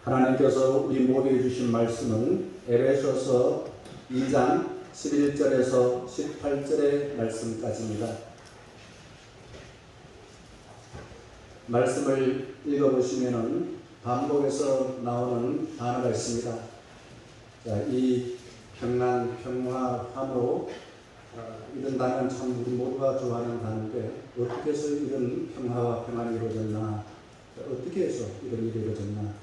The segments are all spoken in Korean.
하나님께서 우리 모두에게 주신 말씀은 에베소서 2장 11절에서 18절의 말씀까지입니다. 말씀을 읽어보시면 반복해서 나오는 단어가 있습니다. 자, 이 평안, 평화, 환호, 이런 단어는 참 우리 모두가 좋아하는 단어인데 어떻게 해서 이런 평화와 평안이 이루어졌나, 어떻게 해서 이런 일이 이루어졌나,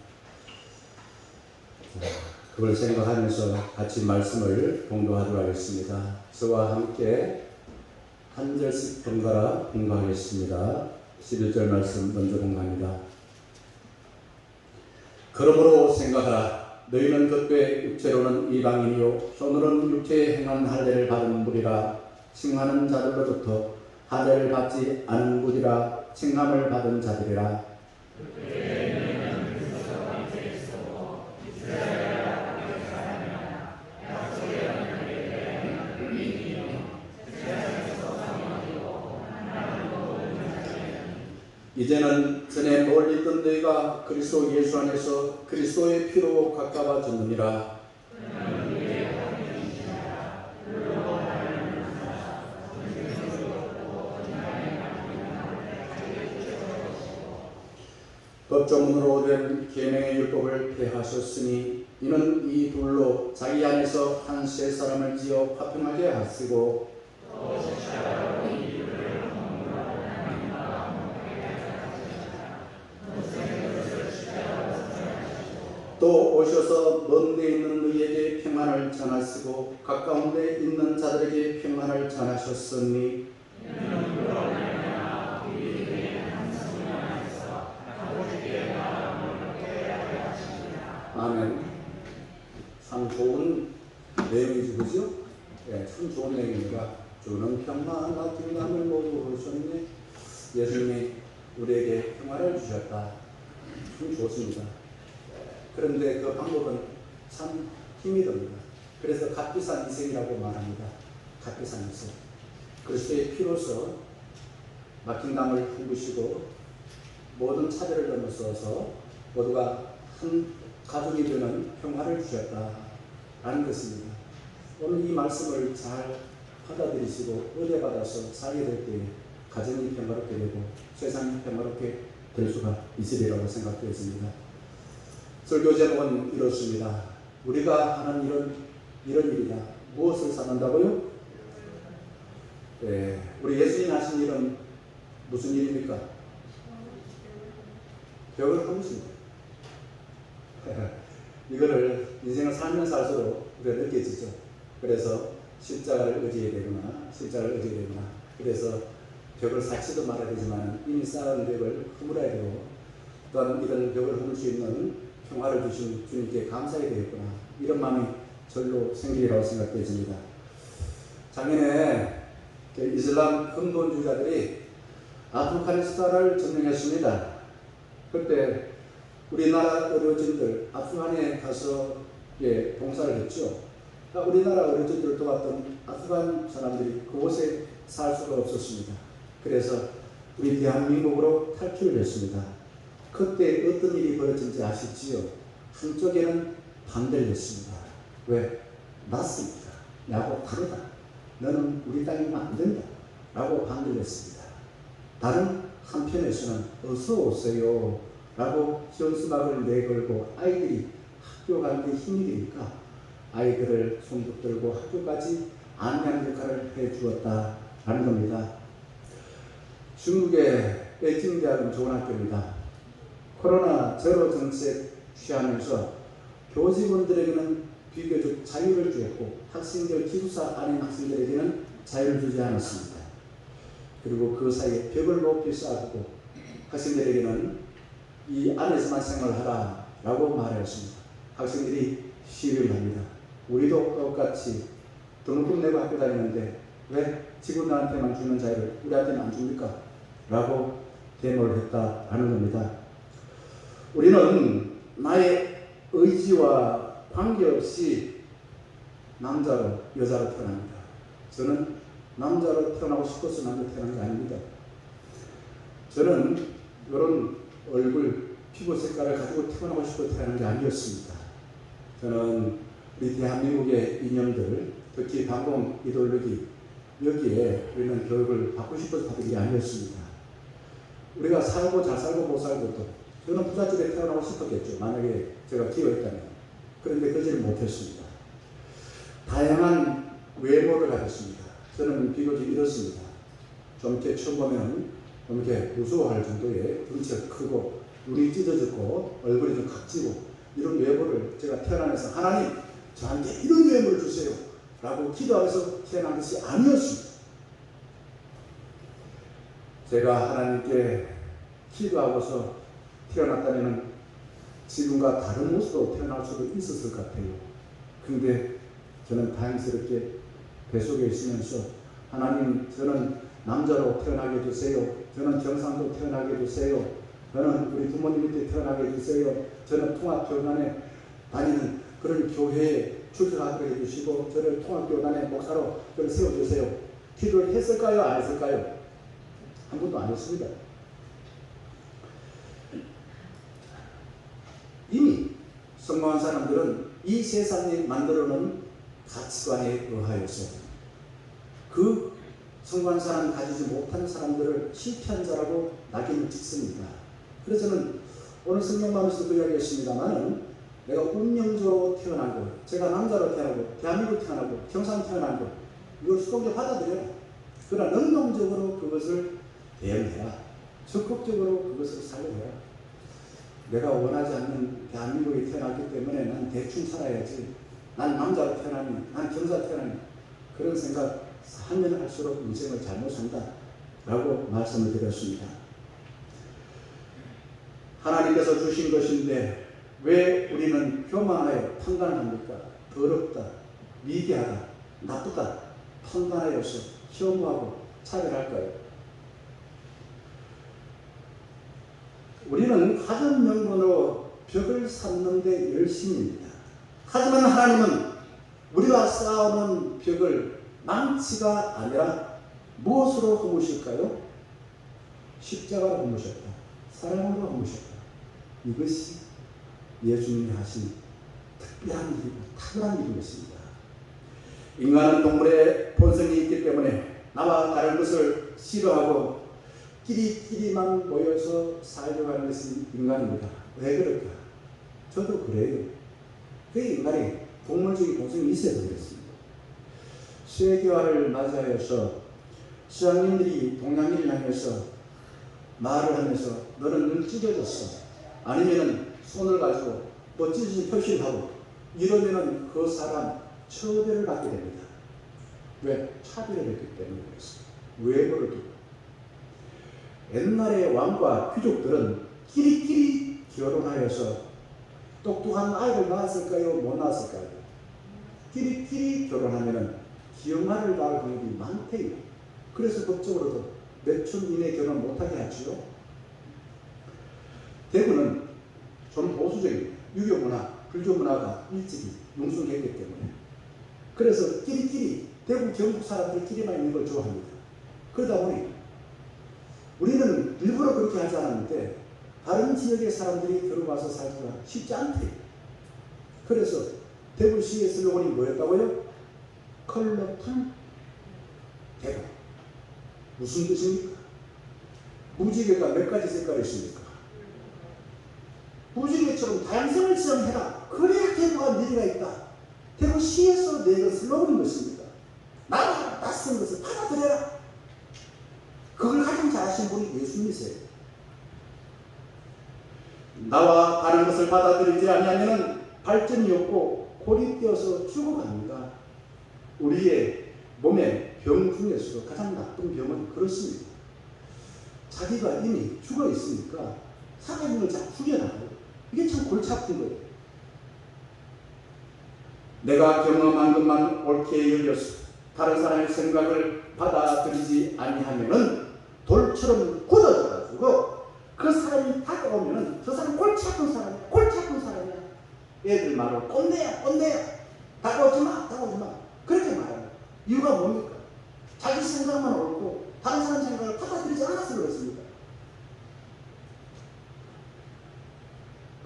그걸 생각하면서 같이 말씀을 공부하도록 하겠습니다. 저와 함께 한 절씩 번갈아 공부하겠습니다. 11절 말씀 먼저 공부합니다. 그러므로 생각하라. 너희는 그때 육체로는 이방인이요 손으로는 육체에 행한 할례를 받은 무리라. 칭하는 자들로부터 할례를 받지 않은 무리라. 칭함을 받은 자들이라. 이제는 전에 멀리 있던 너희가 그리스도 예수 안에서 그리스도의 피로 가까워졌느니라. 법조문으로 된 계명의 율법을 폐하셨으니 이는 이 둘로 자기 안에서 한 세 사람을 지어 화평하게 하시고 또 오셔서 먼 데 있는 너희에게 평안을 전하시고 가까운 데 있는 자들에게 평안을 전하셨으니 아멘. 참 좋은 내용이지, 그죠? 네, 참 좋은 내용입니다. 주는 평안하신 남을 모두 오셨네. 예수님이 우리에게 평안을 주셨다. 참 좋습니다. 그런데 그 방법은 참 힘이 듭니다. 그래서 값비싼 희생이라고 말합니다. 값비싼 희생. 그리스도의 피로서 막힌 담을 헹구시고 모든 차별을 넘어서서 모두가 한 가족이 되는 평화를 주셨다라는 것입니다. 오늘 이 말씀을 잘 받아들이시고 은혜받아서 살게 될 때에 가정이 평화롭게 되고 세상이 평화롭게 될 수가 있으리라고 생각되었습니다. 설교 제목은 이렇습니다. 우리가 하는 이런 일이다. 무엇을 삼는다고요? 네, 우리 예수님 하신 일은 무슨 일입니까? 벽을 헐으십니다. 이거를 인생을 살면서 할수록 우리가 느껴지죠. 그래서 십자가를 의지해야 되구나, 십자가를 의지해야 되구나. 그래서 벽을 쌓지도 말아야 되지만 이미 쌓은 벽을 허물어야 되고, 또한 이런 벽을 허물 수 있는 평화를 주신 주님께 감사해야 되겠구나. 이런 마음이 절로 생기리라고 생각되어집니다. 작년에 이슬람 근본주의자들이 아프가니스탄을 점령했습니다. 그때 우리나라 어르신들 아프간에 가서 봉사를 했죠. 우리나라 어르신들을 도왔던 아프간 사람들이 그곳에 살 수가 없었습니다. 그래서 우리 대한민국으로 탈출을 했습니다. 그때 어떤 일이 벌어진지 아시지요? 한쪽에는 반대를 했습니다. 왜? 낫습니다. 나하고 다르다. 너는 우리 땅이면 안 된다. 라고 반대를 했습니다. 다른 한편에서는 어서 오세요. 라고 현수막을 내걸고 아이들이 학교 가는 데 힘이 되니까 아이들을 손붙들고 학교까지 안내하는 역할을 해주었다라는 겁니다. 중국의 베이징대학은 좋은 학교입니다. 코로나 제로 정책 취하면서 교직원들에게는 비교적 자유를 주었고 학생들, 기숙사 안에 학생들에게는 자유를 주지 않았습니다. 그리고 그 사이에 벽을 높이 쌓고 학생들에게는 이 안에서만 생활하라 라고 말했습니다. 학생들이 시위를 합니다. 우리도 똑같이 등록금 내고 학교 다니는데 왜 직원들한테만 주는 자유를 우리한테는 안 줍니까? 라고 데모를 했다라는 겁니다. 우리는 나의 의지와 관계없이 남자로 여자로 태어납니다. 저는 남자로 태어나고 싶어서 남자로 태어난 게 아닙니다. 저는 이런 얼굴, 피부 색깔을 가지고 태어나고 싶어 태어난 게 아니었습니다. 저는 우리 대한민국의 이념들, 특히 반공 이데올로기, 여기에 우리는 교육을 받고 싶어서 받은 게 아니었습니다. 우리가 살고 잘 살고 못 살고도 저는 부잣집에 태어나고 싶었겠죠. 만약에 제가 기회였다면. 그런데 그러지를 못했습니다. 다양한 외모를 가졌습니다. 저는 비교적 이렇습니다. 좀 이렇게 처음 보면 좀 이렇게 무서워할 정도의 덩치가 크고 눈이 찢어졌고 얼굴이 좀 각지고 이런 외모를 제가 태어나면서 하나님 저한테 이런 외모를 주세요 라고 기도하면서 태어난 것이 아니었습니다. 제가 하나님께 기도하고서 태어났다면 지금과 다른 모습으로 태어날 수도 있었을 것 같아요. 그런데 저는 다행스럽게 뱃속에 있으면서 하나님 저는 남자로 태어나게 해주세요. 저는 경상도 태어나게 해주세요. 저는 우리 부모님 밑에 태어나게 해주세요. 저는 통합교단에 다니는 그런 교회에 출석하게 해주시고 저를 통합교단의 목사로 저를 세워주세요. 기도를 했을까요? 안 했을까요? 한 번도 안 했습니다. 이미 성공한 사람들은 이 세상이 만들어놓은 가치관에 의하여서 그 성공한 사람 가지지 못하는 사람들을 실패한 자라고 낙인을 찍습니다. 그래서 저는 오늘 성경 말씀에서도 이야기했습니다만은 내가 운명적으로 태어나고 제가 남자로 태어나고 대한민국 태어나고 경상 태어나고 이걸 수동적으로 받아들여라. 그러나 능동적으로 그것을 대응해라. 적극적으로 그것을 살려내라. 내가 원하지 않는 대한민국에 태어났기 때문에 난 대충 살아야지. 난 남자로 태어나니, 난 경사 태어나니 그런 생각 하면 할수록 인생을 잘못 산다 라고 말씀을 드렸습니다. 하나님께서 주신 것인데 왜 우리는 교만하여 판단합니까? 더럽다, 미개하다, 나쁘다 판단하여서 혐오하고 차별할까요? 우리는 가전명분으로 벽을 쌓는 데 열심입니다. 하지만 하나님은 우리가 쌓아놓은 벽을 망치가 아니라 무엇으로 허무실까요? 십자가로 허무셨다. 사랑으로 허무셨다. 이것이 예수님이 하신 특별한 일이고 탁월한 일이었습니다. 인간은 동물의 본성이 있기 때문에 나와 다른 것을 싫어하고 끼리끼리만 모여서 살려고 하는 것이 인간입니다. 왜 그럴까? 저도 그래요. 그 인간이 동물적인 본성이 있어야 되겠습니다. 쇠교화를 맞이하여서 수장님들이 동양인을 향해서 말을 하면서 너는 눈 찢어졌어. 아니면은 손을 가지고 뭐 찢어진 표시를 하고 이러면은 그 사람 처벌을 받게 됩니다. 왜? 차별을 했기 때문에 그렇습니다. 외모를 두고. 옛날의 왕과 귀족들은 끼리끼리 결혼하여서 똑똑한 아이를 낳았을까요? 못 낳았을까요? 끼리끼리 결혼하면은 기형아를 낳을 확률이 많대요. 그래서 법적으로도 몇 촌 이내 결혼 못하게 하지요. 대구는 좀 보수적입니다. 유교 문화, 불교 문화가 일찍이 용성했기 때문에. 그래서 끼리끼리 대구 경북 사람들끼리만 있는 걸 좋아합니다. 그러다 보니 우리는 일부러 그렇게 하지 않았는데 다른 지역의 사람들이 들어와서 살기가 쉽지 않대요. 그래서 대구시의 슬로건이 뭐였다고요? 컬러풀 대구. 무슨 뜻입니까? 무지개가 몇 가지 색깔이 있습니까? 무지개처럼 다양성을 지정해라. 그래야 대구가 미래가 있다. 대구시에서 내건 슬로건인 것입니다. 나와 낯선 것을 받아들여라. 그걸 가장 잘하시는 분이 예수님이세요. 나와 다른 것을 받아들이지 아니하면 발전이 없고 고립되어서 죽어갑니다. 우리의 몸의 병 중에서도 가장 나쁜 병은 그렇습니다. 자기가 이미 죽어 있으니까 살아있는 걸 자꾸 죽여나가요. 이게 참 골치 아픈 거예요. 내가 경험한 것만 옳게 여겨서 다른 사람의 생각을 받아들이지 아니하면은 돌처럼 굳어져가지고 그 사람이 다가오면은 저 사람 골치 아픈 사람이야. 골치 아픈 사람이야. 애들 말로 꼰대야 꼰대야. 다가오지 마 다가오지 마. 그렇게 말합니다. 이유가 뭡니까? 자기 생각만 옳고 다른 사람 생각을 받아들이지 않아서 그렇습니다.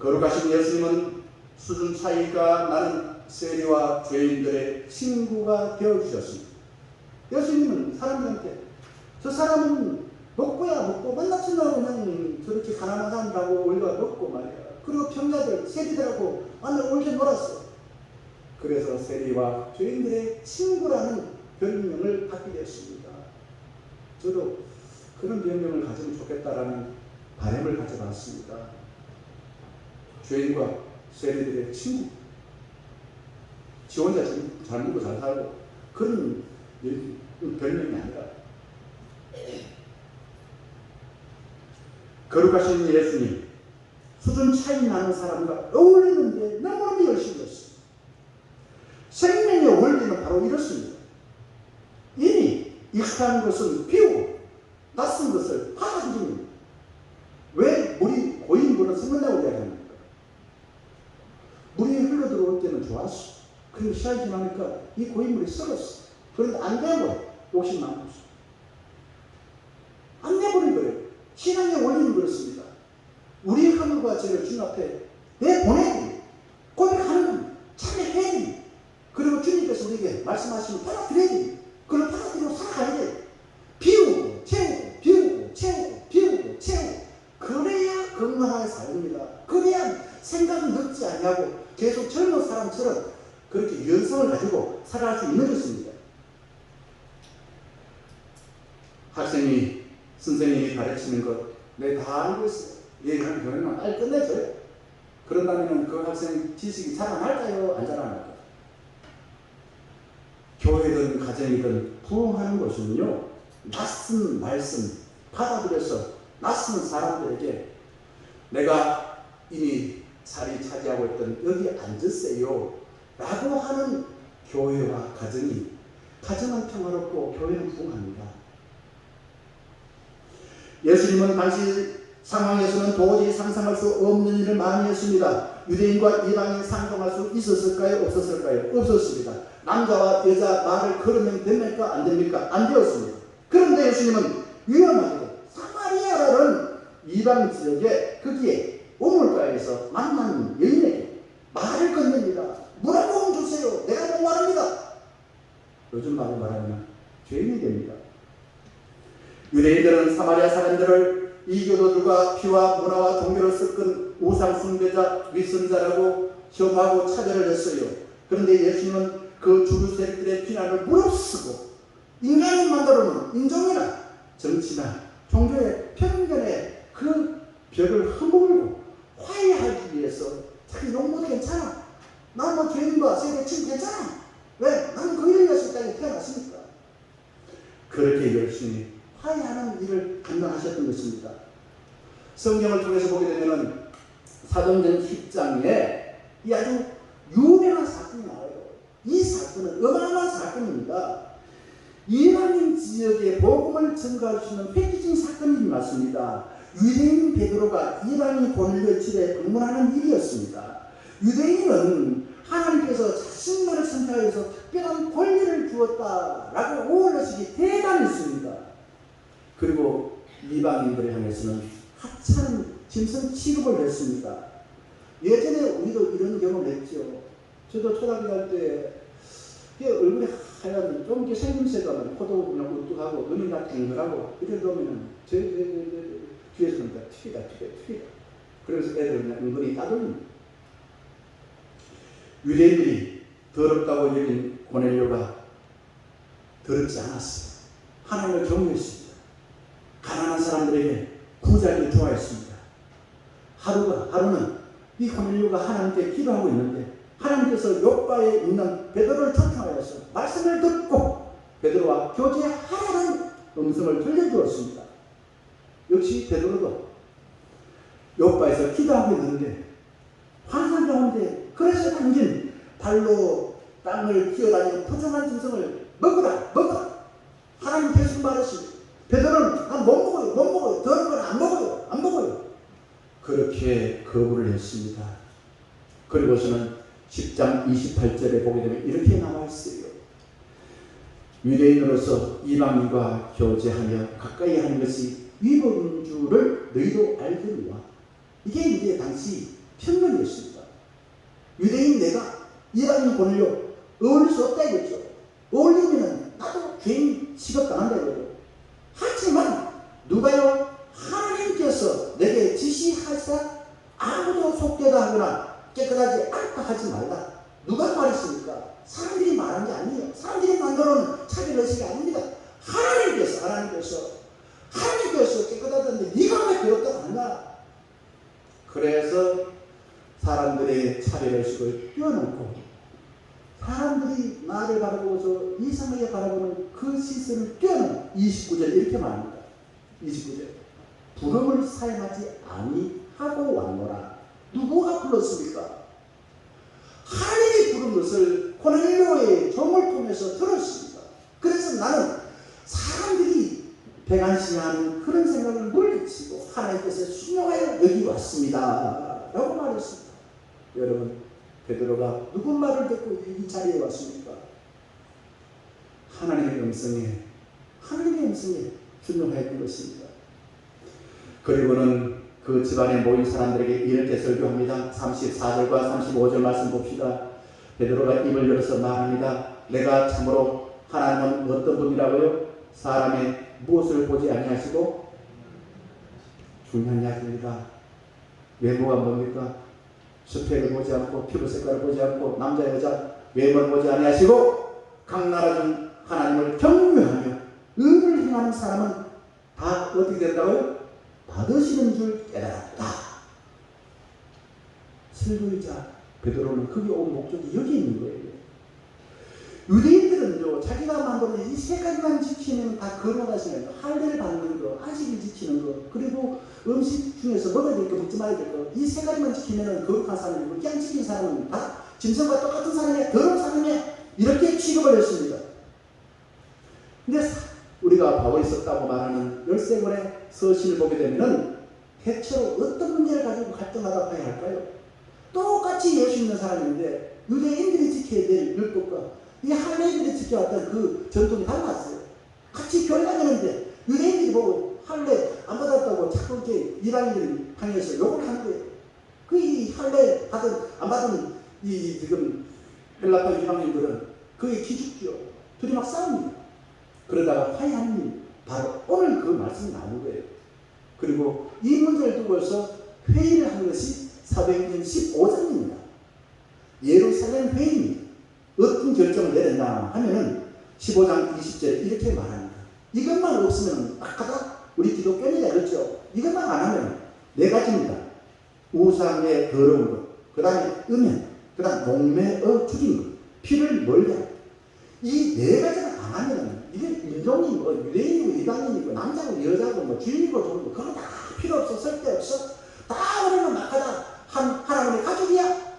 거룩하신 예수님은 수준 차이가 나는 세리와 죄인들의 친구가 되어주셨습니다. 예수님은 사람들한테 저 사람은 먹고야 먹고 만나치면 그냥 저렇게 가난한 사람들하고 올려 먹고 말이야. 그리고 평자들 세리들하고 만나 올게 놀았어. 그래서 세리와 죄인들의 친구라는 별명을 받게 되었습니다. 저도 그런 별명을 가지면 좋겠다라는 바람을 가져봤습니다. 죄인과 세리들의 친구. 지 혼자 잘 먹고 잘 살고 그런 별명이 아니라 거룩하신 예수님 수준 차이 나는 사람과 어울리는데 너무너무 열심히 했습니다. 생명의 원리는 바로 이렇습니다. 이미 익숙한 것은 비우고 낯선 것을 받아들입니다. 왜 물이 고인 물은 썩는다고 이야기합니까? 물이 흘러들어올 때는 좋았어. 그리고 시간이 지나니까 이 고인 물이 썩었어. 그런데 안 되고 욕심 많았어. 안 돼버리고요. 신앙의 원리는 그렇습니다. 우리 허물과 죄를 주님 앞에 내보내야 됩니다. 고백하는 겁니다. 참여해야 됩니다. 그리고 주님께서 우리에게 말씀하시면 받아들여야 됩니다. 그걸 받아들이고 살아가야 돼요. 비우고 채우고 비우고 채우고 비우고 채우고 그래야 건강하게 살립니다. 그래야 생각은 늙지 않냐고 계속 젊은 사람처럼 그렇게 유연성을 가지고 살아갈 수 있는 것입니다. 학생이 선생님이 가르치는 것 내가 다 알고 있어요. 얘기하는 경우는 빨리 끝내줘요. 그런다면 그 학생 지식이 자라날까요? 안 자라날까요? 교회든 가정이든 부흥하는 것은요, 낯선 말씀 받아들여서 낯선 사람들에게 내가 이미 자리 차지하고 있던 여기 앉으세요 라고 하는 교회와 가정이 가정은 평화롭고 교회는 부흥합니다. 예수님은 당시 상황에서는 도저히 상상할 수 없는 일을 많이 했습니다. 유대인과 이방인 상종할 수 있었을까요? 없었을까요? 없었습니다. 남자와 여자 말을 걸으면 됩니까? 안 됩니까? 안 되었습니다. 그런데 예수님은 위험하게도 사마리아라는 이방 지역에 거기에 우물가에서 만난 여인에게 말을 건넵니다. 물 한 모금 주세요. 내가 목마릅니다. 요즘 말로 말하면 죄인이 됩니다. 유대인들은 사마리아 사람들을 이교도들과 피와 문화와 종교를 섞은 우상 숭배자, 위선자라고 시험하고 차별을 했어요. 그런데 예수님은 그 주류 세력들의 비난을 무릅쓰고 인간을 만들어놓은 인종이나 정치나 종교의 편견의 그 벽을 허물고 화해하기 위해서 자기 욕모도 괜찮아. 나는 뭐 죄인과 세계 친구 괜찮아. 왜? 나는 그 일을 위해서 이 땅에 태어났으니까. 그렇게 열심히 화해하는 일을 감당하셨던 것입니다. 성경을 통해서 보게 되면 사도행전 10장에 이 아주 유명한 사건이 나와요. 이 사건은 어마어마한 사건입니다. 이방인 지역에 복음을 전가할 수 있는 획기적인 사건이 맞습니다. 유대인 베드로가 이방인 고넬료 집에 방문하는 일이었습니다. 유대인은 하나님께서 자신만을 선택하여서 특별한 권리를 주었다라고 오월하시기 대단했습니다. 그리고 이방인들을 향해서는 하찮은 짐승 취급을 했습니다. 예전에 우리도 이런 경험을 했죠. 저도 초등학교 갈 때 얼굴이 하얀 좀 이렇게 생김새가 코도 그냥 우뚝하고 눈이 다 탱글하고 이래 보면은 뒤에서는 다 튀기다. 그래서 애들은 그냥 은근히 따돌립니다. 유대인들이 더럽다고 여긴 고넬료가 더럽지 않았어요. 하나님을 경외했습니다. 가난한 사람들에게 부자를 좋아했습니다. 하루는 이 고넬료가 하나님께 기도하고 있는데 하나님께서 요바에 있는 베드로를 초청하여서 말씀을 듣고 베드로와 교제하라는 음성을 들려주었습니다. 역시 베드로도 요바에서 기도하고 있는데 환상 가운데 그래서 당긴 발로 땅을 기어다니는 부정한 짐승을 먹어라. 하나님 계속 말했습니다. 베드로는 난 못 먹어요. 더러운 건 안 먹어요. 그렇게 거부를 했습니다. 그리고서는 10장 28절에 보게 되면 이렇게 나와 있어요. 유대인으로서 이방인과 교제하며 가까이 하는 것이 위법인 줄을 너희도 알거니와. 이게 이제 당시 편견이었습니다. 유대인 내가 이방인 보내려 어울릴 수 없다 이거죠. 어울리면 나도 죄인 취급당한다 이거죠. 하지만 누가요? 하나님께서 내게 지시하사 아무도 속되다 하거나 깨끗하지 않다 하지 말라. 누가 말했습니까? 사람들이 말한 게 아니에요. 사람들이 만들어놓은 차별의식이 아닙니다. 하나님께서 깨끗하다는데 네가 왜 그렇다고 하나? 그래서 사람들의 차별의식을 뛰어넘고 사람들이 나를 바라보고서 이상하게 바라보는 그 시선을 뛰어넘어 29절 이렇게 말합니다. 29절 부름을 사용하지 아니하고 왔노라. 누구가 불렀습니까? 하나님이 부른 것을 고넬료의 종을 통해서 들었습니다. 그래서 나는 사람들이 배관시하는 그런 생각을 물리치고 하나님께서 순종하여 여기 왔습니다 라고 말했습니다. 여러분, 베드로가 누구 말을 듣고 이 자리에 왔습니까? 하나님의 음성에 순종했던 것입니다. 그리고는 그 집안에 모인 사람들에게 이렇게 설교합니다. 34절과 35절 말씀 봅시다. 베드로가 입을 열어서 말합니다. 내가 참으로 하나님은 어떤 분이라고요? 사람의 무엇을 보지 아니하시고, 중요한 이야기입니다. 외모가 뭡니까? 스펙을 보지 않고 피부 색깔을 보지 않고 남자 여자 외모를 보지 아니하시고 각 나라 중 하나님을 경외하며 의를 행하는 사람은 다 어떻게 된다고요? 받으시는 줄 깨달았다. 설교이자 베드로는 그게 온 목적이 여기 있는 거예요. 유대인들은요, 자기가 만드는 이 세 가지만 지키면 다 거룩하시는 거, 할례를 받는 거, 안식일 지키는 거, 그리고 음식 중에서 먹어야 될 거, 먹지 말아야 될 거, 이 세 가지만 지키면 거룩한 사람이고, 그게 안 지킨 사람은 다 짐승과 똑같은 사람이야, 더러운 사람이야, 이렇게 취급을 했습니다. 근데 우리가 바울이 썼다고 말하는 13권의 서신을 보게 되면은 대체로 어떤 문제를 가지고 갈등하다 봐야 할까요? 똑같이 예수 믿는 사람인데 유대인들이 지켜야 될 율법과 이 할례인들이 지켜왔던 그 전통이 달랐어요. 같이 교회 다니는데 유대인들이 보고 할례 안 받았다고 자꾸 이렇게 이방인들 향해서 욕을 하는 거예요. 그 이 할례 받은 안 받은 이 지금 헬라파 이방인들은 그게 기죽죠. 둘이 막 싸웁니다. 그러다가 화해하는 일, 바로 오늘 그 말씀이 나온 거예요. 그리고 이 문제를 두고서 회의를 한 것이 사도행전 15장입니다. 예루살렘 회의입니다. 어떤 결정을 내렸나 하면은 15장 20절에 이렇게 말합니다. 이것만 없으면 아까다 우리 기독교인이다 그랬죠. 이것만 안 하면 네 가지입니다. 우상의 더러운 것, 그 다음에 음행, 그 다음 목매어 죽인 것, 피를 멀게 하는 것. 이 네 가지를 안 하면 이게 인종이 뭐 유대인이고 이방인이고 남자고 여자고 뭐 주인이고 종이고 그거 다 필요 없어. 쓸데없어. 다 우리는 막하다 하나님의 가족이야.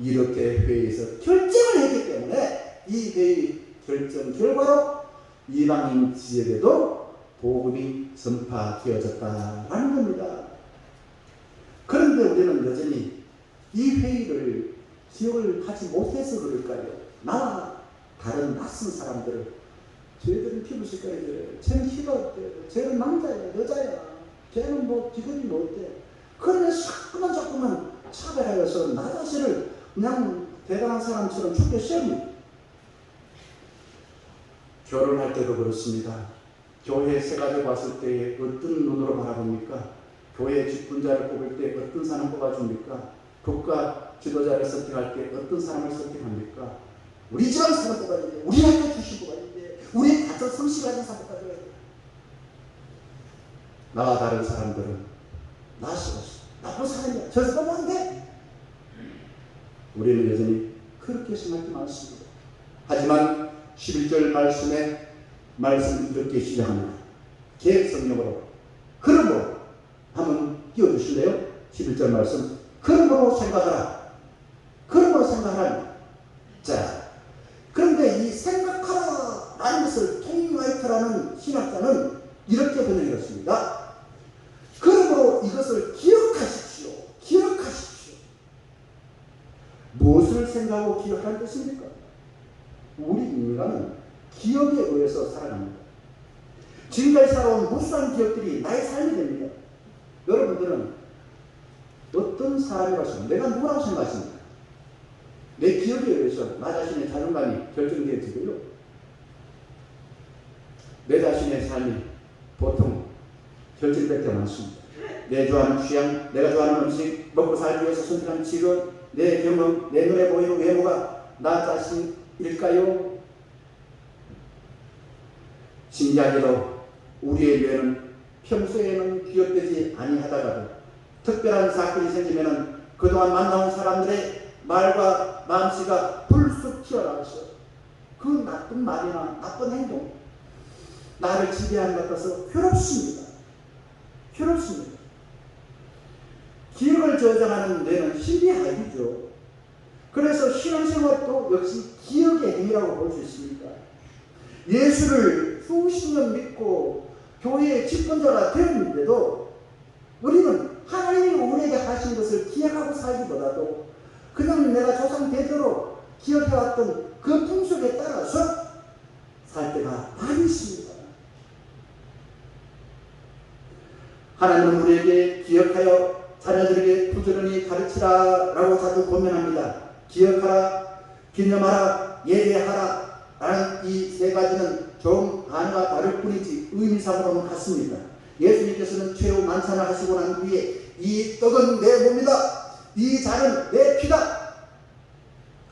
이렇게 회의에서 결정을 했기 때문에 이 회의 결정 결과로 이방인 지역에도 복음이 전파되어졌다라는 겁니다. 그런데 우리는 여전히 이 회의를 기억을 하지 못해서 그럴까요? 나와 다른 낯선 사람들을 쟤들은 피부 색깔이 그래, 쟤는 키가 어때, 쟤는 남자야 여자야, 쟤는 뭐 직업이 뭐 어때, 그러면서 자꾸만 차별하여서 나 자신을 그냥 대단한 사람처럼 죽게 씌웁니다. 결혼할 때도 그렇습니다. 교회 세 가지고 왔을 때 어떤 눈으로 바라봅니까? 교회 직분자를 뽑을 때 어떤 사람 뽑아줍니까? 국가 지도자를 선택할 때 어떤 사람을 선택합니까? 우리 집안 사람 뽑아야 돼. 우리 학교 출신 뽑아야 돼. 우리 가족 성씨가 가진 사람 뽑아줘야 돼. 나와 다른 사람들은 나시고 나쁜 사람이야. 저래서 뽑으면 안 돼. 우리는 여전히 그렇게 생각이 많습니다. 하지만 11절 말씀에 말씀 이렇게 시작합니다. 개성령으로 그러므로 한번 띄워주실래요? 11절 말씀 그러므로 생각하라. 그러므로 생각하라. 자, 그런데 이 생각하라 라는 것을 톰 화이트라는 신학자는 이렇게 번역했습니다. 그러므로 이것을 기억하십시오. 기억하십시오. 무엇을 생각하고 기억하는 것입니까? 우리 인간은 기억에 의해서 살아갑니다. 지금까지 살아온 무수한 기억들이 나의 삶이 됩니다. 여러분들은 어떤 사람이라고 생각합니까? 내가 누구라고 생각하십니까? 내 기억에 의해서 나 자신의 자존감이 결정되어지고요. 내 자신의 삶이 보통 결정될 때 많습니다. 내 좋아하는 취향, 내가 좋아하는 음식, 먹고 살기 위해서 선택한 직업, 내 경험, 내 눈에 보이는 외모가 나 자신일까요? 신기하게도 우리의 뇌는 평소에는 기억되지 아니하다가도 특별한 사건이 생기면은 그동안 만나온 사람들의 말과 마음씨가 불쑥 튀어나와서 그 나쁜 말이나 나쁜 행동, 나를 지배하는 것 같아서 괴롭습니다. 괴롭습니다. 기억을 저장하는 뇌는 신비하이죠. 그래서 신앙생활도 역시 기억의 행위라고 볼 수 있습니다. 예수를 수십 년 믿고 교회의 집권자가 되었는데도 우리는 하나님이 우리에게 하신 것을 기억하고 살기보다도 그냥 내가 조상 대대로 기억해왔던 그 풍속에 따라서 살 때가 많이 있습니다. 하나님은 우리에게 기억하여 자녀들에게 부지런히 가르치라라고 자주 권면합니다. 기억하라, 기념하라, 예배하라 라는 이 세 가지는 좀 단어가 다를 뿐이지 의미상으로는 같습니다. 예수님께서는 최후 만찬을 하시고 난 뒤에 이 떡은 내 몸이다, 이 잔은 내 피다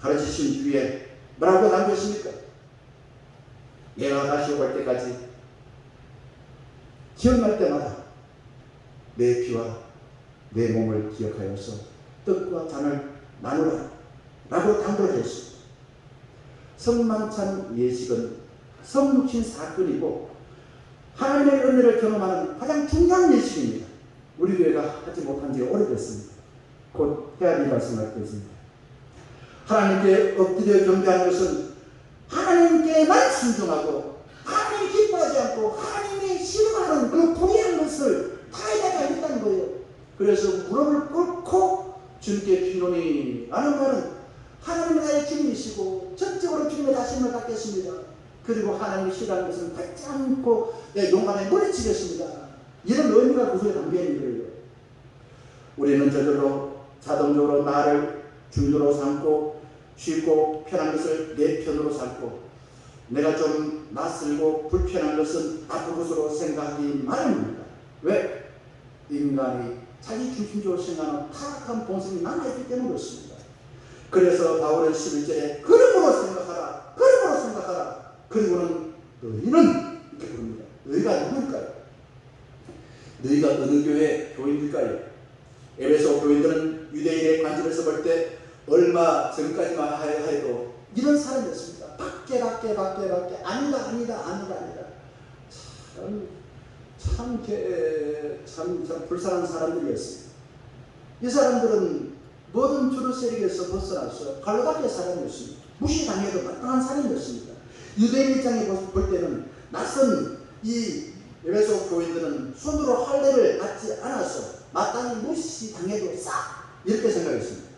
가르치신 뒤에 뭐라고 남겼습니까? 내가 다시 올 때까지 기억날 때마다 내 피와 내 몸을 기억하여서 떡과 잔을 나누라 라고 당부했습니다. 성만찬 예식은 성육신 사건이고 하나님의 은혜를 경험하는 가장 중요한 예식입니다. 우리 교회가 하지 못한 지 오래됐습니다. 곧 해야 될 말씀을 드렸습니다. 하나님께 엎드려 경배하는 것은 하나님께만 순종하고 하나님이 기뻐하지 않고 하나님이 싫어하는 그 불의한 것을 타에다가 하겠다는 거예요. 그래서 무릎을 꿇고 주님께 비노니 라는 말은 하나님이 나의 주님이시고 전적으로 주님의 다짐을 갖겠습니다. 그리고 하나님이 싫어하는 것은 받지 않고 내 용감에 물리치겠습니다. 이런 의미가 그 속에 담겨 있는 거예요. 우리는 저절로 자동적으로 나를 중도로 삼고 쉽고 편한 것을 내 편으로 삼고 내가 좀 낯설고 불편한 것은 나쁜 것으로 생각하기 마련입니다. 왜? 인간이 자기 중심적으로 생각하는 타락한 본성이 남아있기 때문에 그렇습니다. 그래서 바울은 11절에 그러므로 생각하라, 그러므로 생각하라. 그리고는 너희는 이렇게 부릅니다. 너희가 누구일까요? 너희가 어느 교회 교인일까요? 에베소 교인들은 유대인의 관점에서 볼 때 얼마 전까지만 해도 이런 사람이었습니다. 밖에 아니다. 참 불쌍한 사람들이었습니다. 이 사람들은 모든 주류 세력에서 벗어나서 발로 닦여 사람이었습니다. 무시당해도 마땅한 사람이었습니다. 유대인 입장에 볼 때는 낯선 이 에베소 교인들은 손으로 할례를 받지 않아서 마땅히 무시당해도 싹 이렇게 생각했습니다.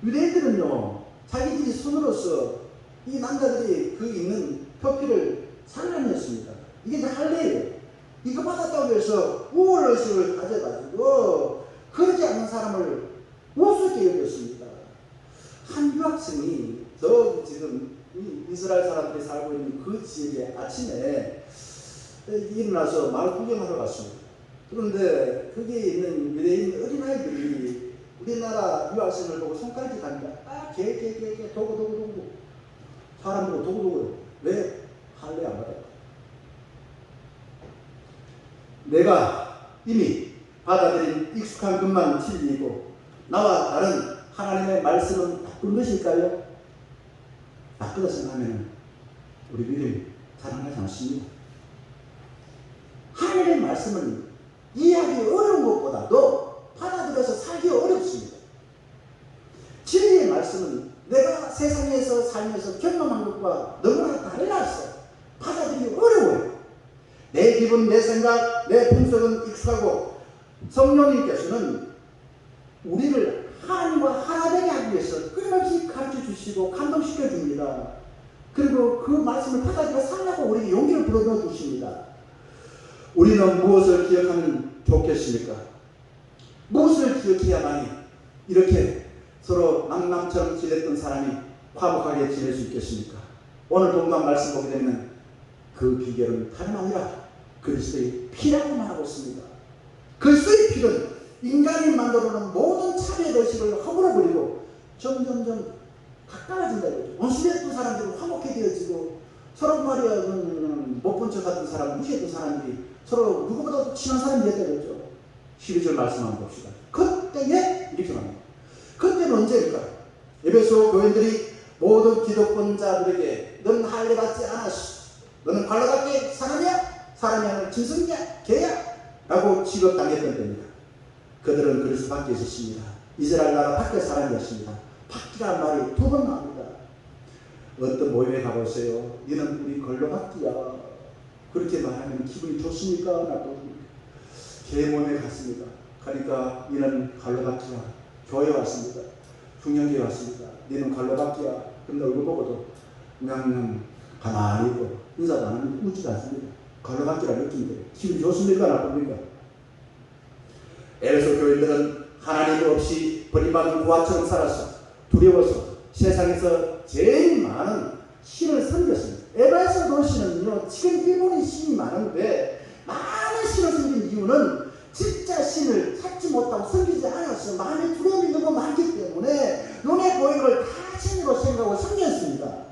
유대인들은요 자기들이 손으로서 이 남자들이 그 있는 표피를 살려냈습니다. 이게 이제 할례예요. 이거 받았다고 해서 우월의식을 가져가지고 그러지 않는 사람을 우습게 여겼습니다. 한 유학생이 저 지금 이스라엘 사람들이 살고 있는 그 지역에 아침에 일어나서 마을 구경하러 갔습니다. 그런데 거기에 있는 유대인 어린아이들이 우리나라 유학생을 보고 손가락질 합니다. 개 도구 사람 보고 도구 왜 할례 안 받아요? 내가 이미 받아들인 익숙한 것만 진리이고 나와 다른 하나님의 말씀은 나쁜 것일까요? 나쁘다 생각하면 우리 믿음이 자랑하지 않습니다. 하나님의 말씀은 이해하기 어려운 것보다도 받아들여서 살기 어렵습니다. 진리의 말씀은 내가 세상에서 살면서 경험한 것과 너무나 달라서 받아들이기 어려워요. 내 기분, 내 생각, 내 분석은 익숙하고 성령님께서는 우리를 하나님과 하나 되게 하기 위해서 끊임없이 가르쳐 주시고 감동시켜 줍니다. 그리고 그 말씀을 받아들여 살라고 우리에게 용기를 불어넣어 주십니다. 우리는 무엇을 기억하면 좋겠습니까? 무엇을 기억해야만이 이렇게 서로 낭남처럼 지냈던 사람이 화목하게 지낼 수 있겠습니까? 오늘 본문 말씀 보게 되면 그 비결은 다름 아니라 그리스도의 피라고 말하고 있습니다. 그리스도의 피는 인간이 만들어놓은 모든 차별 의식을 허물어버리고 점점점 가까워진다. 원수됐던 사람들은 화목해 되어지고 서로 말이야 못 본 척 같은 사람, 무시했던 사람들이 서로 누구보다 친한 사람이 됐다 그랬죠. 12절 말씀 한번 봅시다. 그때에 이렇게 말합니다. 그때는 언제일까? 에베소 교인들이 모든 기득권자들에게 너는 할례 받지 않았어. 너는 관로받게 사람이야? 사람이 아니라 짐승이야? 개야? 라고 취급당했던 때입니다. 그들은 그리스도 밖에 있었습니다. 이스라엘 나라 밖에 사람이었습니다. 밖이라는 말이 두 번 나옵니다. 어떤 모임에 가보세요. 너는 우리 걸러받기야. 그렇게 말하면 기분이 좋습니까? 나쁩니까? 개 모임에 갔습니다. 그러니까 너는 걸러받기야. 교회 왔습니다. 중년교회 왔습니다. 너는 걸러받기야. 근데 얼굴 보고도 그냥 가만히 있고 인사도 안 하면 웃지도 않습니다. 걸러받기라는 느낌인데 기분이 좋습니까? 나쁩니까? 에베소 교인들은 하나님 없이 버림받은 고아처럼 살았어. 두려워서 세상에서 제일 많은 신을 섬겼습니다. 에베소 도시는요, 지금 일본이 신이 많은데 많은 신을 섬긴 이유는 진짜 신을 찾지 못하고 섬기지 않았어요. 마음에 두려움이 너무 많기 때문에 눈에 보이는 걸 다 신으로 생각하고 섬겼습니다.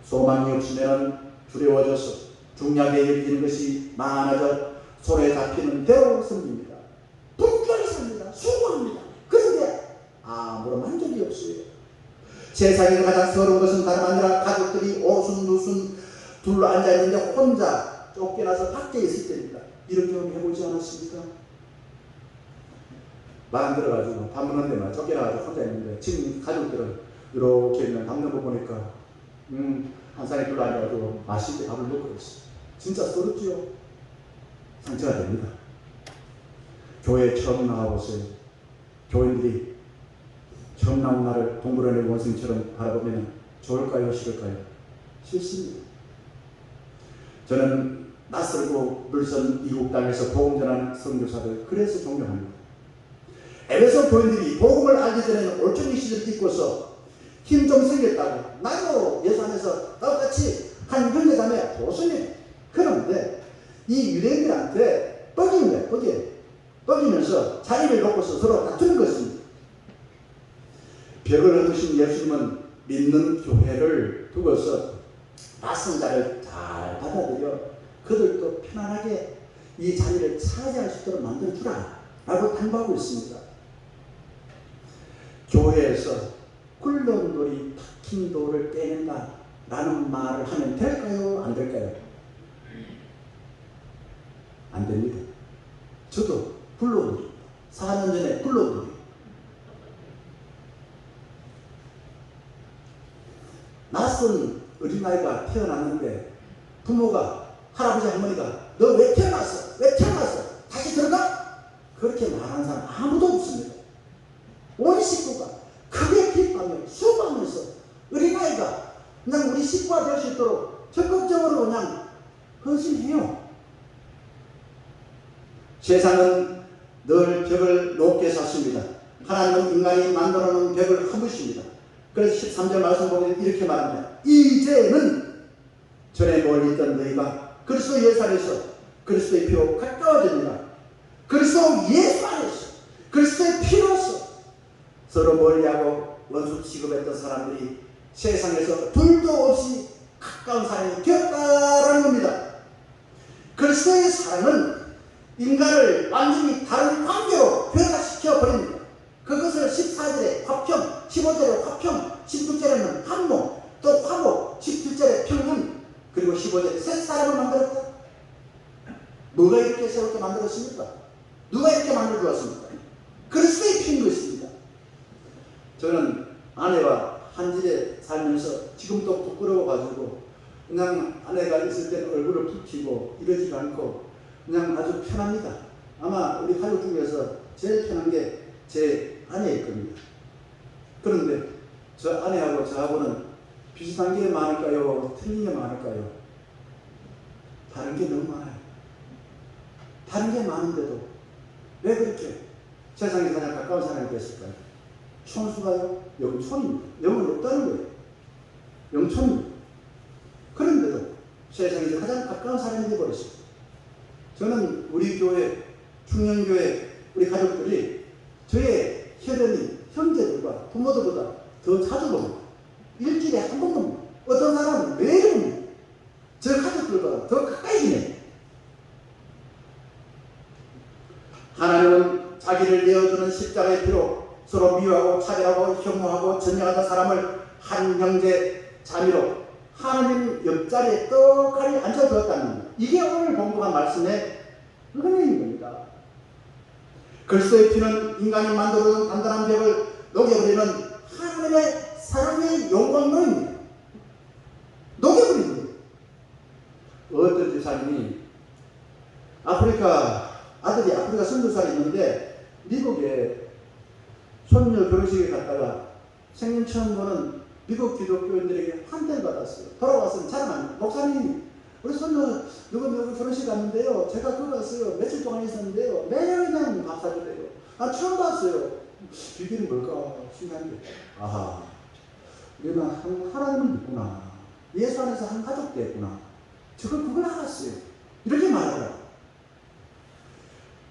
소망이 없으면 두려워져서 중요하게 여기는 것이 많아져 손에 잡히는 대로 섬깁니다. 분별히 삽니다. 수고합니다. 그런데 아무런 만족이 없어요. 세상에서 가장 서러운 것은 다름 아니라 가족들이 오순도순 둘러앉아있는데 혼자 쫓겨나서 밖에 있을 때입니다. 이런 경험 해보지 않았습니까? 말 안 들어가지고 밥 먹는 데만 쫓겨나가지고 혼자 있는데 지금 가족들은 이렇게 있는 밥 먹는 거 보니까 한 사람이 둘러앉아가지고 맛있게 밥을 먹고 있어요. 진짜 서럽지요? 상처가 됩니다. 교회에 처음 나와보세요. 교인들이 처음 나온 날을 동물원의 원숭이처럼 바라보면 좋을까요? 싫을까요? 싫습니다. 저는 낯설고 물선 이국 땅에서 복음 전하는 선교사들 그래서 존경합니다. 에베소 교인들이 복음을 알기 전에는 올챙이 시절을 입고서 힘 좀 생겼다고 나도 예수 안에서 똑같이 한 형제자매 보수님. 그런데 이 유대인들한테 뻐기는 거예요. 뻐기면서 자리를 놓고서 서로 다투는 것입니다. 벽을 얻으신 예수님은 믿는 교회를 두고서 낯선 자를 잘 받아들여 그들도 편안하게 이 자리를 차지할 수 있도록 만들어주라 라고 당부하고 있습니다. 교회에서 굴러놀이 박힌 돌을 떼낸다 라는 말을 하면 될까요? 안 될까요? 안 됩니다. 저도 굴러놀이 4년 전에 굴러놀이 낯선 어린아이가 태어났는데 부모가 할아버지 할머니가 너 왜 태어났어? 왜 태어났어? 다시 들어가? 그렇게 말하는 사람 아무도 없습니다. 온 식구가 크게 기뻐하며 수고하면서 어린아이가 그냥 우리 식구가 될 수 있도록 적극적으로 그냥 헌신해요. 세상은 늘 벽을 높게 샀습니다. 하나님은 인간이 만들어 놓은 벽을 허무십니다. 그래서 13절 말씀 보면 이렇게 말합니다. 이제는 전에 멀리 있던 너희가 그리스도 예수 안에서 그리스도의 피로 가까워집니다. 그리스도 예수 안에서 그리스도의 피로서 서로 멀리하고 원수 취급했던 사람들이 세상에서 둘도 없이 가까운 사람이 되었다라는 겁니다. 그리스도의 사랑은 인간을 완전히 다른 관계로 변화시켜 버립니다. 그것을 14절에 화평, 15절에 화평, 16절에는 한몸, 또 화목, 17절에 평안, 그리고 15절에 새 사람을 만들었다. 누가 이렇게 새롭게 만들었습니까? 누가 이렇게 만들어 주었습니까? 그리스도의 피인 것입니다. 저는 아내와 한 집에 살면서 지금도 부끄러워가지고 그냥 아내가 있을 때는 얼굴을 붉히고 이러지도 않고 그냥 아주 편합니다. 아마 우리 가족 중에서 제일 편한 게 제 아내일 겁니다. 그런데 저 아내하고 저하고는 비슷한 게 많을까요? 틀린 게 많을까요? 다른 게 너무 많아요. 다른 게 많은데도 왜 그렇게 세상에 가장 가까운 사람이 됐을까요? 총수가요? 영촌입니다. 영은 없다는 거예요. 영촌입니다. 그런데도 세상에서 가장 가까운 사람이 되어버렸어요. 저는 우리 교회, 충년교회 우리 가족들이 저의 혈연인 형제들과 부모들보다 더 자주 봅니다. 일주일에 한 번 봅니다. 어떤 사람은 매일 봅니다. 저 가족들보다 더 가까이 지내요. 하나님은 자기를 내어주는 십자가의 피로 서로 미워하고 차별하고 혐오하고 전쟁하던 사람을 한 형제 자매로 하나님 옆자리에 떡하니 앉혀두었다는 겁니다. 이게 오늘 공부한 말씀의 은혜인 겁니다. 그리스도의 피는 인간이 만들어둔 단단한 벽을 녹여버리는 하나님의 사랑의 영광로입니다. 녹여버립니다. 어떤 집사님이 아들이 아프리카 선교사가 있는데 미국에 손녀 결혼식에 갔다가 생전 처음 보는 미국 기독교인들에게 환대를 받았어요. 돌아와서는 자랑합니다. 목사님, 우리 손녀 누구 결혼식 갔는데요. 제가 그거 갔어요. 며칠 동안 있었는데요. 매일 그냥 밥 사주래요. 처음 봤어요. 비결이 뭘까 신기한데, 아하, 우리는 하나님을 믿구나. 예수 안에서 한 가족 됐구나. 그걸 알았어요. 이렇게 말하더라고요.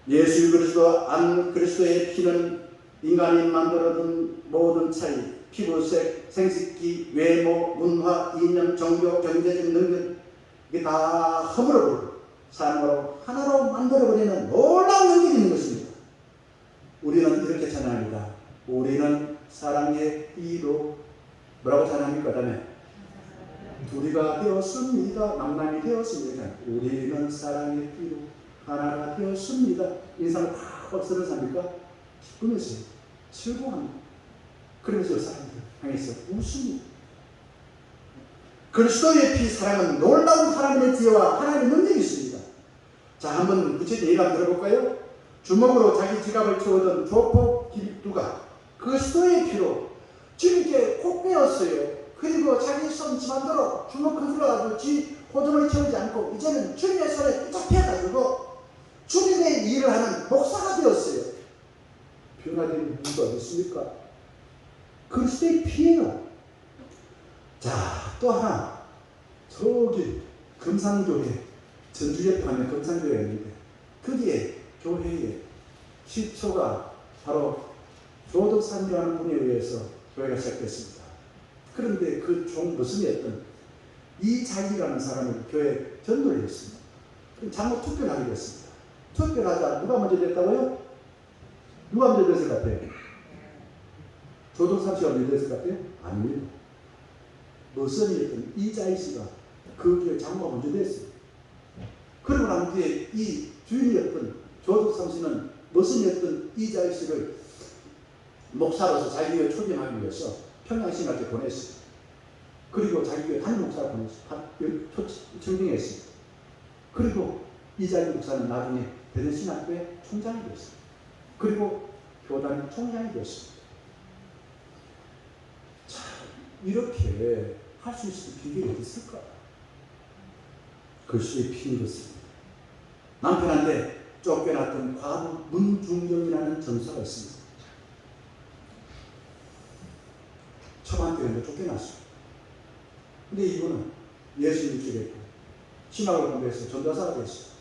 예수 그리스도 안 그리스도의 피는 인간이 만들어둔 모든 차이, 피부색, 생식기, 외모, 문화, 이념, 종교, 경제적 능력 이게 다 허물어버리고 사람으로 하나로 만들어버리는 놀라운 능력이 있는 것입니다. 우리는 이렇게 찬양합니다. 우리는 사랑의 피로 뭐라고 찬양합니까? 그 다음에 둘이가 되었습니다. 남남이 되었습니다. 우리는 사랑의 피로 하나가 되었습니다. 인상을 팍 쓰는 사람입니까? 기쁘면서 즐거워합니다. 그러면서 사람들 향해서 웃습니다. 그리스도의 피 사랑은 놀라운 하나님의 지혜와 하나님의 능력이 있습니다. 자, 한번 구체적인 예를 한번 들어볼까요? 주먹으로 자기 지갑을 채우던 조폭 길두가 그리스도의 피로 주님께 꼭 빼었어요. 그리고 자기 손 지만대로 주먹 흔들어가지고 지 호정을 채우지 않고 이제는 주님의 손에 잡혀가지고 주님의 일을 하는 목사가 되었어요. 변화된 이유가 어디 있습니까? 그리스도의 피예요. 자, 또 하나, 저기 금산교회, 전주옆에 하면 금산교회가 있는데 거기에 교회의 시초가 바로 조덕산이라는 분에 의해서 교회가 시작됐습니다. 그런데 그 종무슨이었던 이자기라는 사람이 교회 전도를 했습니다. 잘못 투표를 하게 됐습니다. 투표를 하자 누가 먼저 됐다고요? 누가 먼저 됐을 것 같아요? 조덕산 씨가 먼저 됐을 것 같아요? 아닙니다. 머선이었던 이자희 씨가 그 교회 장로가 먼저 됐어요. 그러고 난 뒤에 이 주인이었던 조덕산 씨는 머선이었던 이자희 씨를 목사로서 자기 교회 초빙하기 위해서 평양신학교에 보냈어요. 그리고 자기 교회 담임 목사를 청빙했어요. 그리고 이자희 목사는 나중에 베드신학교의 총장이 되었어요. 그리고 교단 총장이 되었습니다. 자, 이렇게 할 수 있을 비결이 어디 있을까? 그리스도의 피인 것입니다. 남편한테 쫓겨났던 과부 문중정이라는 전사가 있습니다. 초반때는 쫓겨났어요. 근데 이분은 예수 믿게 됐고 신학을 공부해서 전도사가 됐어요.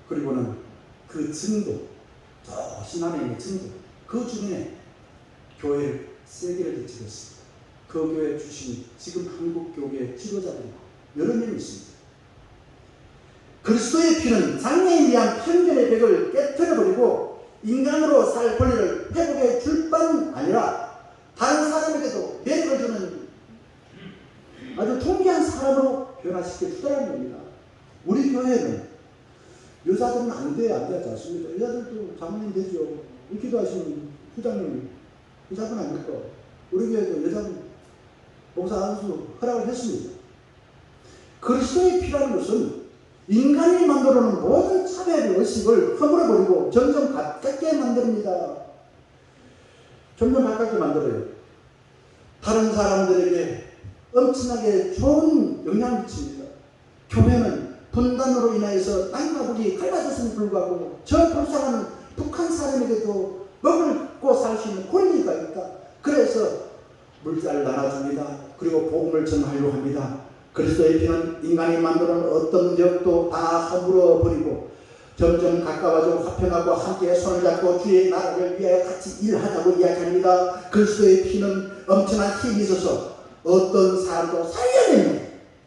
그리고는 그 증도, 저 신안에 있는 증도, 그 주변에 교회를 세계를 개척했습니다. 그 교회 출신이 지금 한국 교회의 지도자들이 여러 명이 있습니다. 그리스도의 피는 장애에 대한 편견의 벽을 깨뜨려버리고 인간으로 살 권리를 회복해 줄 뿐 아니라 다른 사람에게도 매력을 주는 아주 통쾌한 사람으로 변화시켜 주더라는 겁니다. 우리 교회는 여자들은 안 돼, 안 되지 않습니까? 여자들도 장로님 되죠. 기도하시는 부장님, 여자분 아닙니까? 우리 교회도 여자분 목사 안수 허락을 했습니다. 그리스도의 피라는 것은 인간이 만들어놓은 모든 차별 의식을 허물어버리고 점점 가깝게 만듭니다. 점점 가깝게 만들어요. 다른 사람들에게 엄청나게 좋은 영향을 미칩니다. 교회는 분단으로 인하여서 땅과 북이 갈라졌음에 불구하고 저 불쌍한 북한 사람에게도 먹고 살 수 있는 권리가 있다. 그래서 물자를 나눠줍니다. 그리고 복음을 전하려고 합니다. 그리스도의 피는 인간이 만드는 어떤 적도 다 허물어 버리고 점점 가까워져 화평하고 함께 손을 잡고 주의 나라를 위하여 같이 일하자고 이야기합니다. 그리스도의 피는 엄청난 힘이 있어서 어떤 사람도 살려냅니다.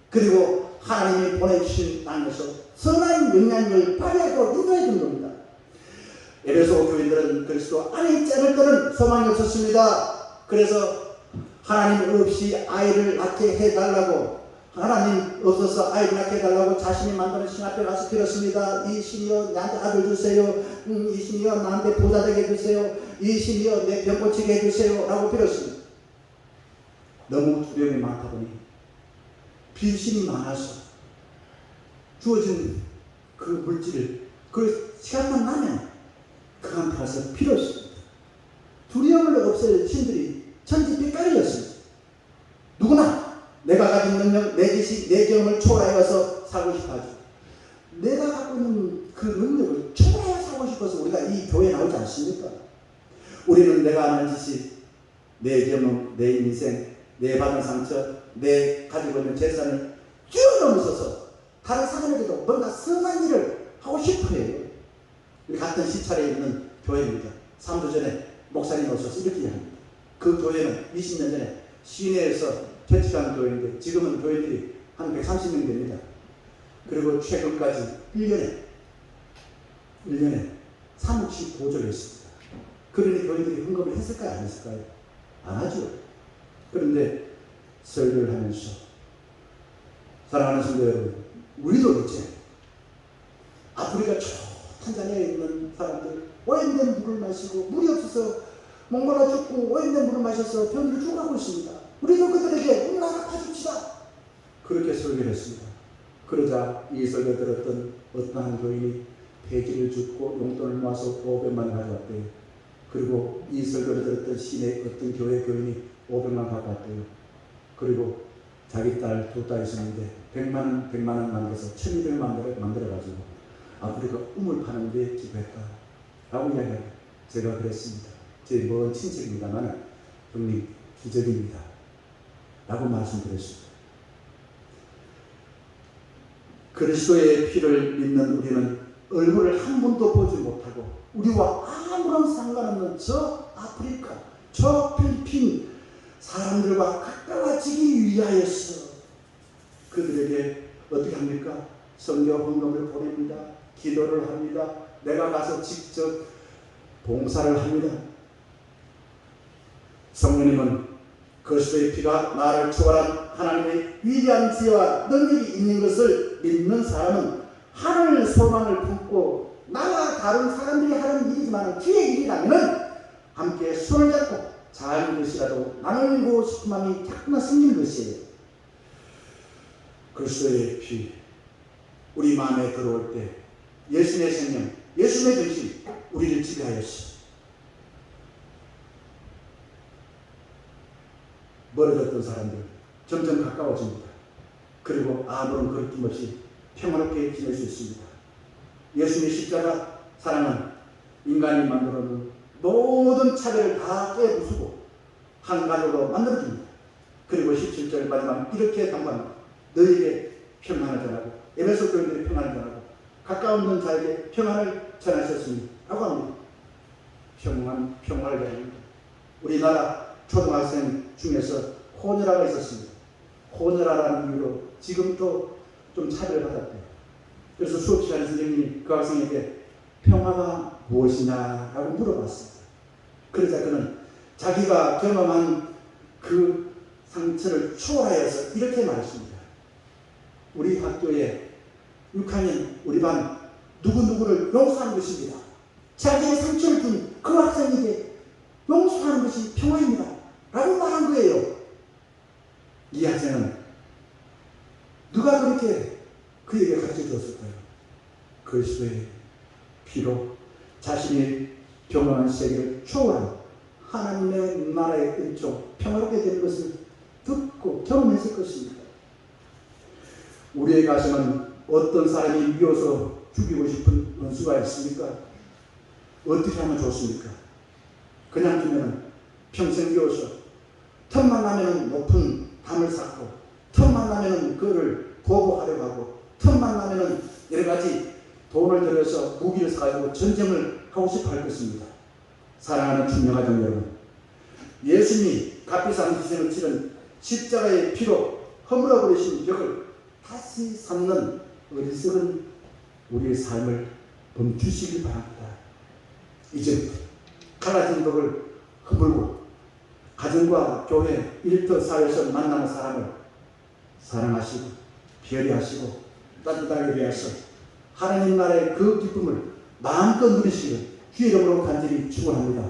그리고 하나님이 보내주신 땅에서 선한 영향력을 발휘하도록 인도해 준 겁니다. 에베소 교인들은 그리스도 안에 있지 않을 때는 소망이 없었습니다. 그래서 하나님 없이 아이를 낳게 해달라고, 하나님 없어서 아이를 낳게 해달라고 자신이 만드는 신 앞에 가서 빌었습니다. 이 신이여 나한테 아들 주세요. 이 신이여 나한테 보좌 되게 해주세요. 이 신이여 내 병 고치게 해주세요 라고 빌었습니다. 너무 두려움이 많다 보니 빌심이 많아서 주어진 그 물질을 그 시간만 나면 그한테 가서 빌었습니다. 두려움을 없앨 신들이 천지빛깔이었습니다. 누구나 내가 가진 능력, 내 지식, 내 경험을 초월하여서 살고 싶어하죠. 내가 갖고 있는 그 능력을 초월하여 살고 싶어서 우리가 이 교회에 나오지 않습니까? 우리는 내가 아는 지식, 내 경험, 내 인생, 내 받은 상처, 내 가지고 있는 재산을 뛰어넘어서서 다른 사람에게도 뭔가 선한 일을 하고 싶어해요. 우리 같은 시찰에 있는 교회입니다. 3주 전에 목사님 오셔서 이렇게 이야기합니다. 그 교회는 20년 전에 시내에서 개척한 교회인데 지금은 교회들이 한 130명 됩니다. 그리고 최근까지 1년에 3억씩 보조를 했습니다. 그러니 교회들이 헌금을 했을까요? 안 했을까요? 안 하죠. 그런데 설교를 하면서 사랑하는 성도 여러분, 우리도 이제 아프리카 탄자니아에 있는 사람들 오염된 물을 마시고 물이 없어서 목말라 죽고 오염된 물을 마셔서 병들어 죽어가고 있습니다. 우리도 그들에게 응답을 파줍시다. 그렇게 설교를 했습니다. 그러자 이 설교 들었던 어떤 한 교인이 폐지를 줍고 용돈을 모아서 500만 원 가져왔대요. 그리고 이 설교를 들었던 시내 어떤 교회 교인이 500만 갖고 왔대요. 그리고 자기 딸, 두 딸 있었는데 100만 원 만들어서 1200만 원을 만들어가지고 아프리카 우물 파는데 기부했다 라고 이야기합니다. 제가 그랬습니다. 제 먼 친척입니다만 형님 기적입니다 라고 말씀드렸습니다. 그리스도의 피를 믿는 우리는 얼굴을 한 번도 보지 못하고 우리와 아무런 상관없는 저 아프리카, 저 필리핀 사람들과 가까워지기 위하여서 그들에게 어떻게 합니까? 성경 헌금을 보냅니다. 기도를 합니다. 내가 가서 직접 봉사를 합니다. 성령님은 그리스도의 피가 나를 초월한 하나님의 위대한 지혜와 능력이 있는 것을 믿는 사람은 하늘 소망을 품고 나와 다른 사람들이 하는 일이지만 주의 일이라면 함께 손을 잡고 작은 것이라도 나누고 싶은 마음이 자꾸만 생기는 것이에요. 그리스도의 피 우리 마음에 들어올 때 예수님의 생명, 예수님의 정신 우리를 지배하였어. 멀어졌던 사람들 점점 가까워집니다. 그리고 아무런 거리낌 없이 평화롭게 지낼 수 있습니다. 예수님의 십자가 사랑은 인간이 만들어놓은 모든 차별을 다 깨부수고 한 가족으로 만들어줍니다. 그리고 17절 마지막 이렇게 당부합니다. 너희에게 평안을 전하고 에베소 교인들이 평안을 전하고 가까운 자에게 평안을 전하셨습니다. 라고 합니다. 평안을 전합니다. 우리나라 초등학생 중에서 호녀라가 있었습니다. 호녀라라는 이유로 지금도 좀 차별받았대요. 그래서 수업 시간에 선생님이 그 학생에게 평화가 무엇이냐라고 물어봤습니다. 그러자 그는 자기가 경험한 그 상처를 초월하여서 이렇게 말했습니다. 우리 학교에 6학년 우리 반 누구누구를 용서하는 것입니다. 자기의 상처를 준 그 학생에게 용서하는 것이 평화입니다. 라고 말한 거예요. 이 학생은 누가 그렇게 그에게 가르쳐 줬을까요? 그리스도의 피로 자신이 경험한 세계를 초월한 하나님의 나라의 은총, 평화롭게 되는 것을 듣고 경험했을 것입니다. 우리의 가슴은 어떤 사람이 미워서 죽이고 싶은 원수가 있습니까? 어떻게 하면 좋습니까? 그냥 두면 평생 비워서 틈만 나면 높은 담을 쌓고 틈만 나면 그를 보복하려고 하고 틈만 나면 여러 가지 돈을 들여서 무기를 사가지고 전쟁을 하고 싶어 할 것입니다. 사랑하는 충명하정 여러분, 예수님이 값비싼 희생을 치른 십자가의 피로 허물어버리신 벽을 다시 삼는 어리석은 우리의 삶을 멈추시기 바랍니다. 이제부터 갈라진 벽을 허물고 가정과 교회, 일터 사회에서 만나는 사람을 사랑하시고 배려하시고 따뜻하게 대하셔 하나님 나라의 그 기쁨을 마음껏 누리시길 주의 이름으로 간절히 축원합니다.